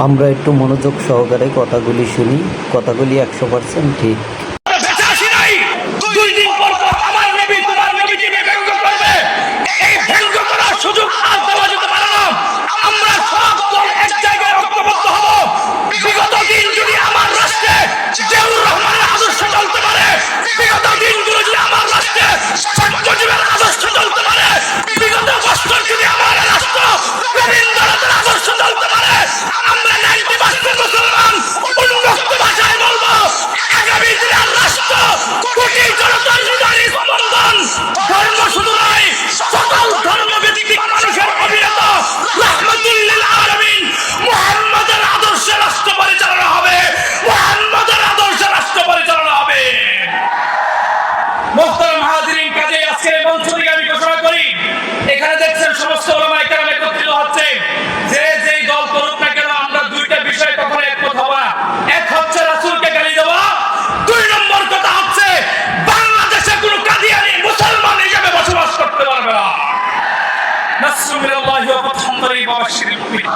আমরা একটু মনোযোগ সহকারে কথাগুলি শুনি, কথাগুলি 100% ঠিক। মোহতারাম হাজিরিন, কাজে আজকের মঞ্চ থেকে আমি ঘোষণা করি, এখানে দেখছেন সমস্ত ওলামায়ে কেরাম একত্রিত হচ্ছে। যে যেই দল করুক না কেন, আমরা দুইটা বিষয় কখনো একমত হব না। এক হচ্ছে রাসূলকে গালি দেওয়া, দুই নম্বর কথা হচ্ছে বাংলাদেশে কোনো কাদিয়ানী মুসলমান হিসেবে বসবাস করতে পারবে না। নাসরুল্লাহি ওয়া ফাতহুন করিম ওয়া বাশশিরিল মুমিনিন।